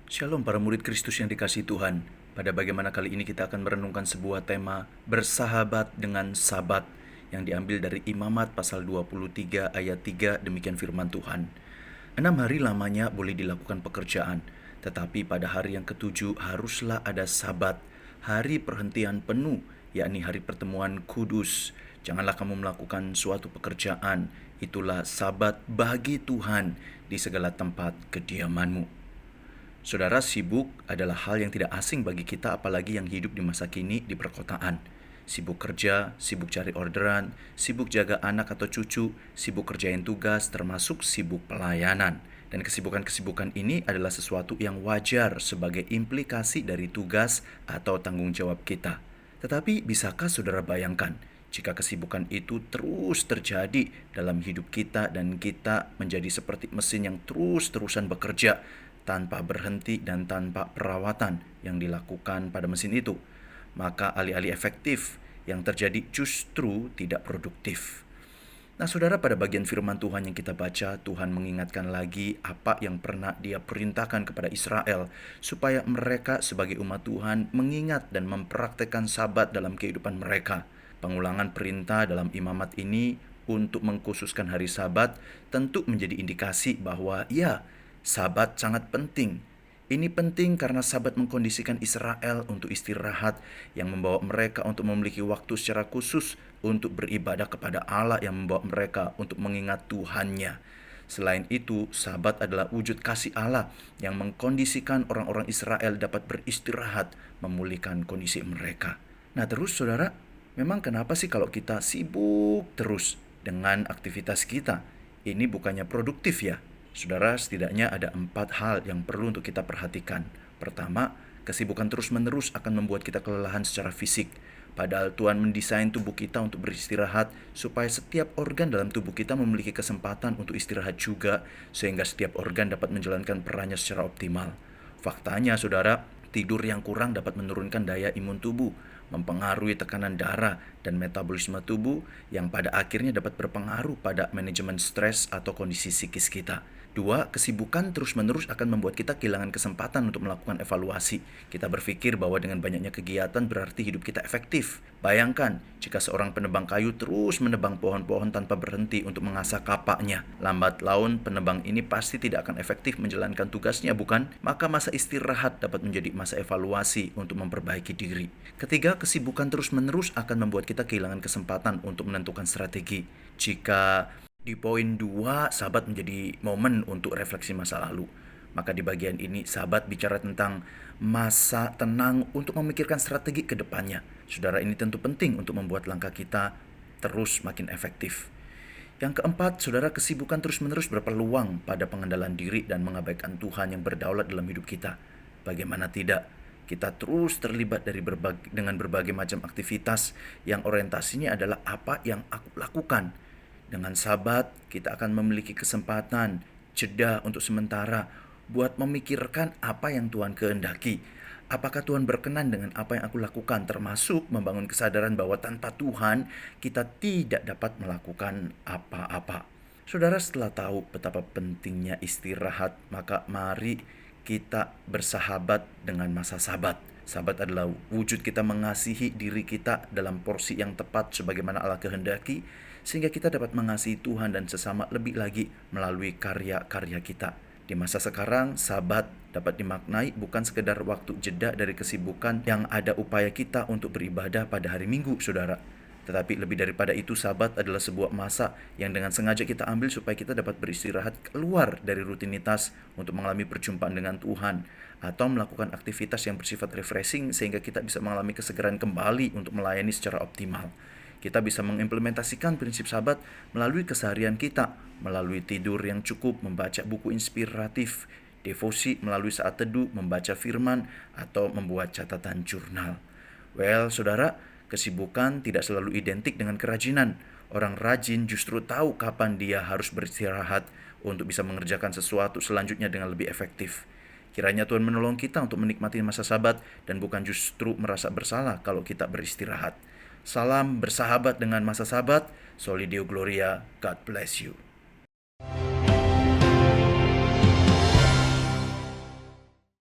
Shalom para murid Kristus yang dikasihi Tuhan. Pada bagaimana kali ini kita akan merenungkan sebuah tema bersahabat dengan Sabat yang diambil dari Imamat pasal 23 ayat 3, demikian firman Tuhan. 6 hari lamanya boleh dilakukan pekerjaan, tetapi pada hari yang ketujuh haruslah ada Sabat, hari perhentian penuh, yakni hari pertemuan kudus. Janganlah kamu melakukan suatu pekerjaan, itulah Sabat bagi Tuhan di segala tempat kediamanmu. Saudara, sibuk adalah hal yang tidak asing bagi kita, apalagi yang hidup di masa kini di perkotaan. Sibuk kerja, sibuk cari orderan, sibuk jaga anak atau cucu, sibuk kerjain tugas, termasuk sibuk pelayanan. Dan kesibukan-kesibukan ini adalah sesuatu yang wajar sebagai implikasi dari tugas atau tanggung jawab kita. Tetapi bisakah saudara bayangkan jika kesibukan itu terus terjadi dalam hidup kita dan kita menjadi seperti mesin yang terus-terusan bekerja tanpa berhenti dan tanpa perawatan yang dilakukan pada mesin itu? Maka alih-alih efektif, yang terjadi justru tidak produktif. Nah saudara, pada bagian firman Tuhan yang kita baca, Tuhan mengingatkan lagi apa yang pernah Dia perintahkan kepada Israel, supaya mereka sebagai umat Tuhan mengingat dan mempraktekkan Sabat dalam kehidupan mereka. Pengulangan perintah dalam Imamat ini untuk mengkhususkan hari Sabat tentu menjadi indikasi bahwa ya, Sabat sangat penting. Ini penting karena Sabat mengkondisikan Israel untuk istirahat, yang membawa mereka untuk memiliki waktu secara khusus untuk beribadah kepada Allah, yang membawa mereka untuk mengingat Tuhannya. Selain itu, Sabat adalah wujud kasih Allah yang mengkondisikan orang-orang Israel dapat beristirahat, memulihkan kondisi mereka. Nah terus saudara, memang kenapa sih kalau kita sibuk terus dengan aktivitas kita, ini bukannya produktif ya? Saudara, setidaknya ada 4 hal yang perlu untuk kita perhatikan. Pertama, kesibukan terus-menerus akan membuat kita kelelahan secara fisik. Padahal Tuhan mendesain tubuh kita untuk beristirahat, supaya setiap organ dalam tubuh kita memiliki kesempatan untuk istirahat juga, sehingga setiap organ dapat menjalankan perannya secara optimal. Faktanya, saudara, tidur yang kurang dapat menurunkan daya imun tubuh, mempengaruhi tekanan darah dan metabolisme tubuh, yang pada akhirnya dapat berpengaruh pada manajemen stres atau kondisi psikis kita. 2, kesibukan terus-menerus akan membuat kita kehilangan kesempatan untuk melakukan evaluasi. Kita berpikir bahwa dengan banyaknya kegiatan berarti hidup kita efektif. Bayangkan, jika seorang penebang kayu terus menebang pohon-pohon tanpa berhenti untuk mengasah kapaknya. Lambat laun, penebang ini pasti tidak akan efektif menjalankan tugasnya, bukan? Maka masa istirahat dapat menjadi masa evaluasi untuk memperbaiki diri. Ketiga, kesibukan terus-menerus akan membuat kita kehilangan kesempatan untuk menentukan strategi. Jika di poin 2, Sabat menjadi momen untuk refleksi masa lalu, maka di bagian ini Sabat bicara tentang masa tenang untuk memikirkan strategi ke depannya. Saudara, ini tentu penting untuk membuat langkah kita terus makin efektif. Yang keempat, saudara, kesibukan terus-menerus berpeluang pada pengendalian diri dan mengabaikan Tuhan yang berdaulat dalam hidup kita. Bagaimana tidak? Kita terus terlibat dengan berbagai macam aktivitas yang orientasinya adalah apa yang aku lakukan. Dengan Sabat, kita akan memiliki kesempatan, jeda untuk sementara, buat memikirkan apa yang Tuhan kehendaki. Apakah Tuhan berkenan dengan apa yang aku lakukan, termasuk membangun kesadaran bahwa tanpa Tuhan, kita tidak dapat melakukan apa-apa. Saudara, setelah tahu betapa pentingnya istirahat, maka mari kita bersahabat dengan masa Sabat. Sabat adalah wujud kita mengasihi diri kita dalam porsi yang tepat sebagaimana Allah kehendaki, sehingga kita dapat mengasihi Tuhan dan sesama lebih lagi melalui karya-karya kita. Di masa sekarang, Sabat dapat dimaknai bukan sekedar waktu jeda dari kesibukan yang ada upaya kita untuk beribadah pada hari Minggu, saudara. Tetapi lebih daripada itu, Sabat adalah sebuah masa yang dengan sengaja kita ambil supaya kita dapat beristirahat keluar dari rutinitas untuk mengalami perjumpaan dengan Tuhan, atau melakukan aktivitas yang bersifat refreshing sehingga kita bisa mengalami kesegaran kembali untuk melayani secara optimal. Kita bisa mengimplementasikan prinsip Sabat melalui keseharian kita, melalui tidur yang cukup, membaca buku inspiratif, devosi melalui saat teduh, membaca firman, atau membuat catatan jurnal. Well, saudara, kesibukan tidak selalu identik dengan kerajinan. Orang rajin justru tahu kapan dia harus beristirahat untuk bisa mengerjakan sesuatu selanjutnya dengan lebih efektif. Kiranya Tuhan menolong kita untuk menikmati masa Sabat dan bukan justru merasa bersalah kalau kita beristirahat. Salam bersahabat dengan masa Sabat. Soli Deo Gloria. God bless you.